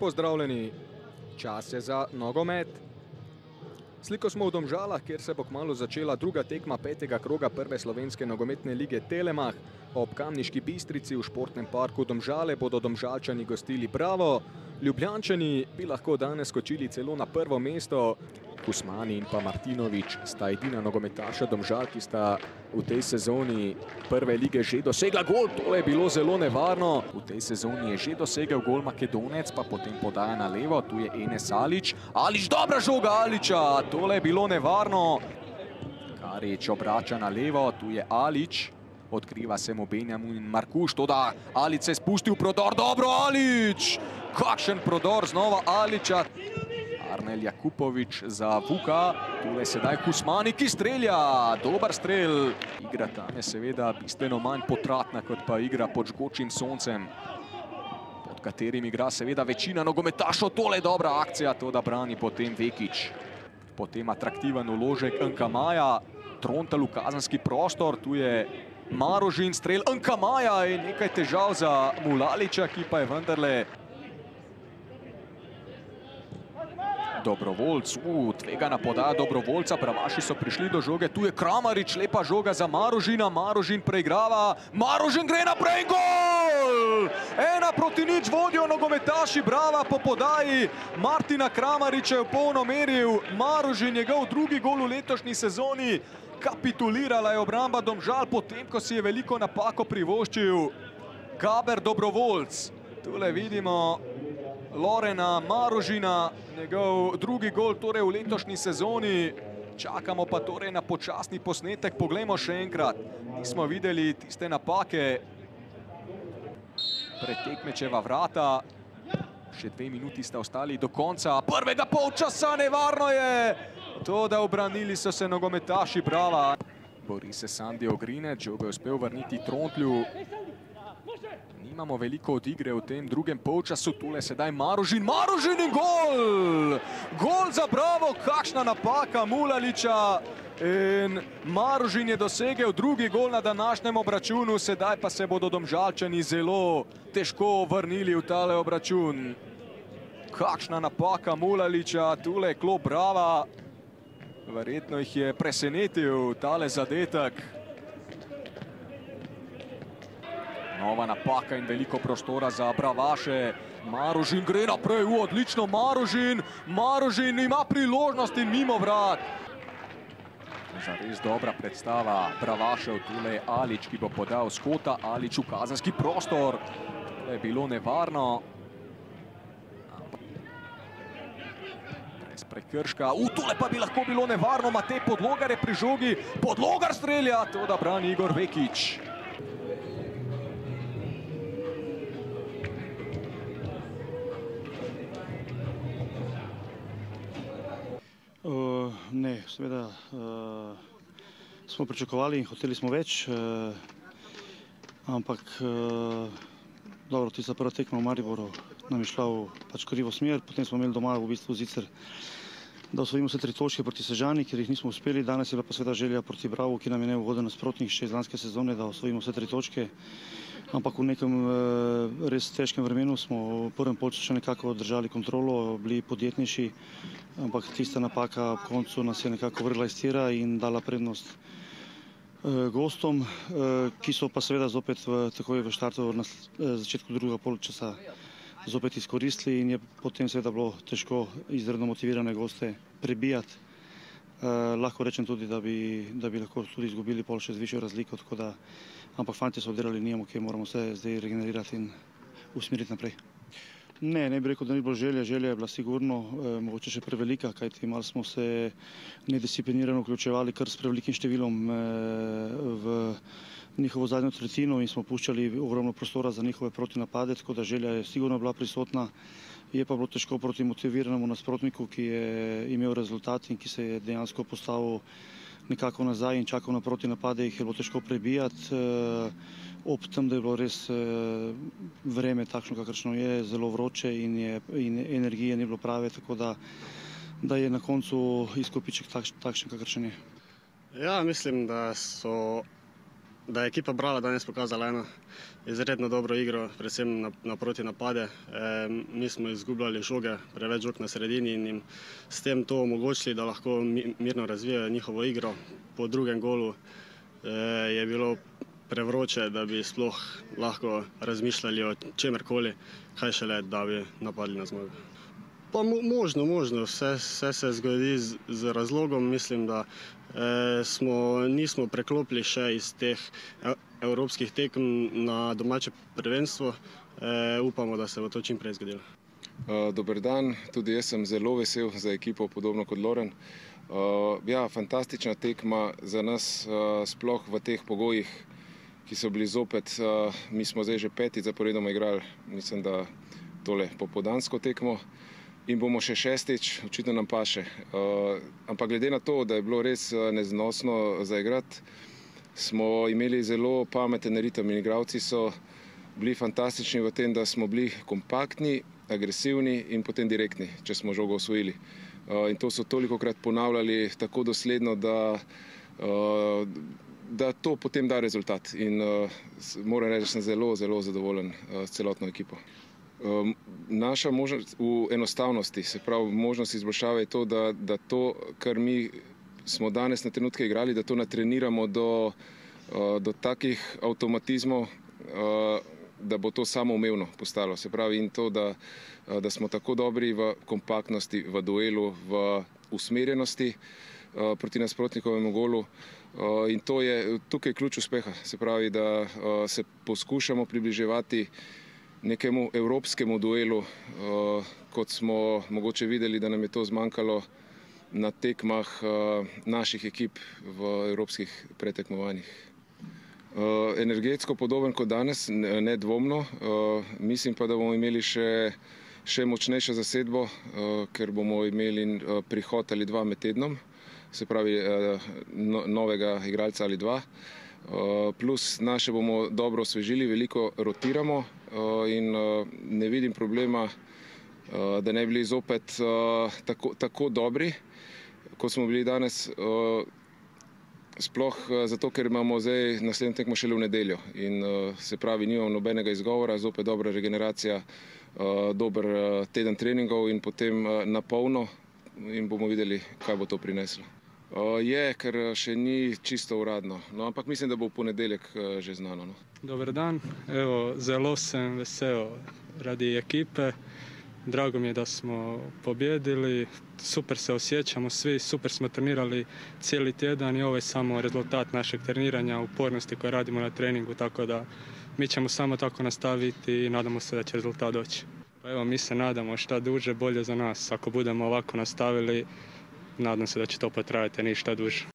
pozdravljeni. Čas je za nogomet. Sliko smo v Domžalah, kjer se bo kmalu začela druga tekma 5. kroga prve slovenske nogometne lige Telemach. Ob Kamniški Bistrici v športnem parku Domžale bodo Domžalčani gostili Bravo. Ljubljančani bi lahko danes skočili celo na prvo mesto. Kusmani in pa Martinović sta edina nogometaša Domžal, ki sta v tej sezoni prve lige že dosegla gol. To je bilo zelo nevarno. V tej sezoni je že dosegel gol Makedonec, pa potem podaja na levo. Tu je Enes Alić. Alić, dobra žoga Alića. Tole je bilo nevarno. Karić obrača na levo. Tu je Alić. Odkriva se mu Benjamin Markuš. Toda Alić se spusti v prodor. Dobro, Alić! Kakšen prodor znova Alića. Arnel Jakupović za Vuka. Tule sedaj Kusmani, ki strelja. Dober strel. Igra tam je seveda bistveno manj potratna, kot pa igra pod žgočim soncem, pod katerim igra seveda večina nogometašov. Tole je dobra akcija, to da brani potem Vekić. Potem atraktiven vložek Nkamaja. Trontel v kazenski prostor. Tu je Marožin, strel Nkamaja in nekaj težav za Mulalića, ki pa je vendarle Dobrovoljc, tvegana podaja Dobrovoljca, Bravaši so prišli do žoge, tu je Kramarić, lepa žoga za Marožina, Marožin preigrava, Marožin gre naprej in gol! 1:0 vodijo nogometaši Brava po podaji Martina Kramarića je v polno meril, Marožin njegov drugi gol v letošnji sezoni, kapitulirala je obramba Domžal, potem ko si je veliko napako privoščil Gaber Dobrovoljc. Tule vidimo Lorena Marožina, njegov drugi gol torej v letošnji sezoni. Čakamo pa torej na počasni posnetek. Poglejmo še enkrat. Nismo videli tiste napake pred tekmečeva vrata. Še 2 minuti sta ostali do konca prvega polčasa. Nevarno je to, da obranili so se nogometaši Brava. Bori se Sandi Ogrinec, žogo je uspel vrniti Trontlju. Nimamo veliko od igre v tem drugem polčasu. Tule sedaj Marožin, Marožin in gol! Gol za Bravo, kakšna napaka Mulalića. In Marožin je dosegel drugi gol na današnjem obračunu, sedaj pa se bodo Domžalčani zelo težko vrnili v tale obračun. Kakšna napaka Mulalića, tule je klop Brava. Verjetno jih je presenetil tale zadetek. Nova napaka in veliko prostora za Bravaše. Marožin gre naprej, odlično Marožin. Marožin ima priložnost in mimo vrat. Zares dobra predstava Bravašev. Tule je Alić, ki bo podal skota. Alić v kazenski prostor. Tule je bilo nevarno. Brez prekrška. Tule pa bi lahko bilo nevarno. Matej Podlogar je pri žogi. Podlogar strelja. To da brani Igor Vekić. Ne, seveda smo pričakovali in hoteli smo več, ampak dobro, tista prva tekma v Mariboru nam je šla v krivo smer, potem smo imeli doma v bistvu zicer, da osvojimo vse 3 točke proti Sežani, ker jih nismo uspeli. Danes je bila pa seveda želja proti Bravo, ki nam je neugoden nasprotnik še iz lanske sezone, da osvojimo vse 3 točke. Ampak v nekem res težkem vremenu smo v prvem polčasu še nekako držali kontrolo, bili podjetnejši, ampak tista napaka ob koncu nas je nekako vrgla iz tira in dala prednost gostom, ki so pa seveda zopet takoj v štartu na začetku drugega polčasa zopet izkoristili in je potem seveda bilo težko izredno motivirane goste prebijati. Lahko rečem tudi, da bi lahko tudi izgubili pol še z višjo razliko, tako da, ampak fantje so oddelali, nijemo, ki moramo se zdaj regenerirati in usmeriti naprej. Ne bi rekel, da ni bilo želje. Želja je bila sigurno, mogoče še prevelika, kajti malo smo se nedisciplinirano vključevali kar s prevelikim številom v njihovo zadnjo tretjino in smo puščali ogromno prostora za njihove protinapade, tako da želja je sigurno bila prisotna. Je pa bilo težko proti motiviranemu nasprotniku, ki je imel rezultat in ki se je dejansko postavil nekako nazaj in čakal na protinapade, jih je bilo težko prebijati. Ob tem, da je bilo res vreme takšno, kakršno je, zelo vroče in energije ni bilo prave, tako da je na koncu izkupiček takšen, kakršen je. Ja, mislim, da so Da je ekipa Brala danes pokazala eno izredno dobro igro, predvsem naproti napade. Mi smo izgubljali žoge, preveč žog na sredini in jim s tem to omogočili, da lahko mirno razvijajo njihovo igro. Po drugem golu je bilo prevroče, da bi sploh lahko razmišljali o čemerkoli, kaj šele, da bi napadli na zmago. Pa možno. Vse se zgodi z razlogom. Mislim, da nismo preklopili še iz teh evropskih tekem na domače prvenstvo. Upamo, da se bo to čim prej zgodilo. Dober dan, tudi jaz sem zelo vesel za ekipo, podobno kot Loren. Ja, fantastična tekma za nas, sploh v teh pogojih, ki so bili zopet. Mi smo zdaj že 5. zaporedoma igrali, mislim, da tole popoldansko tekmo. In bomo še 6. očitno nam paše. Ampak glede na to, da je bilo res neznosno zaigrati, smo imeli zelo pameten ritem in igralci so bili fantastični v tem, da smo bili kompaktni, agresivni in potem direktni, če smo žogo osvojili. In to so tolikokrat ponavljali tako dosledno, da to potem da rezultat. In moram reči, da sem zelo zadovoljen s celotno ekipo. Naša možnost v enostavnosti, se pravi možnost izboljšave je to, da to, kar mi smo danes na trenutke igrali, da to natreniramo do takih avtomatizmov, da bo to samoumevno postalo. Se pravi in to, da smo tako dobri v kompaktnosti, v duelu, v usmerjenosti proti nasprotnikovemu golu. In to je tukaj ključ uspeha. Se pravi, da se poskušamo približevati nekemu evropskemu duelu, kot smo mogoče videli, da nam je to zmanjkalo na tekmah naših ekip v evropskih pretekmovanjih. Energetsko podoben kot danes, nedvomno. Mislim pa, da bomo imeli še močnejšo zasedbo, ker bomo imeli prihod ali 2 med tednom, se pravi novega igralca ali 2. Plus naše bomo dobro osvežili, veliko rotiramo in ne vidim problema, da ne bi bili zopet tako dobri, kot smo bili danes, sploh zato, ker imamo zdaj naslednjo tekmo šele v nedeljo in se pravi, nimamo nobenega izgovora, zopet dobra regeneracija, dober teden treningov in potem na polno in bomo videli, kaj bo to prineslo. Je, ker še ni čisto uradno, no, ampak mislim, da bo v ponedeljek že znano. No. Dobar dan, evo, zelo sem vesel radi ekipe. Drago mi je da smo pobjedili, super se osjećamo svi, super smo trenirali cijeli tjedan i ovo je samo rezultat našeg treniranja, upornosti koje radimo na treningu, tako da mi ćemo samo tako nastaviti i nadamo se da će rezultat doći. Pa evo, mi se nadamo šta duže, bolje za nas. Ako budemo ovako nastavili, nadam se da će to potrajati ništa duže.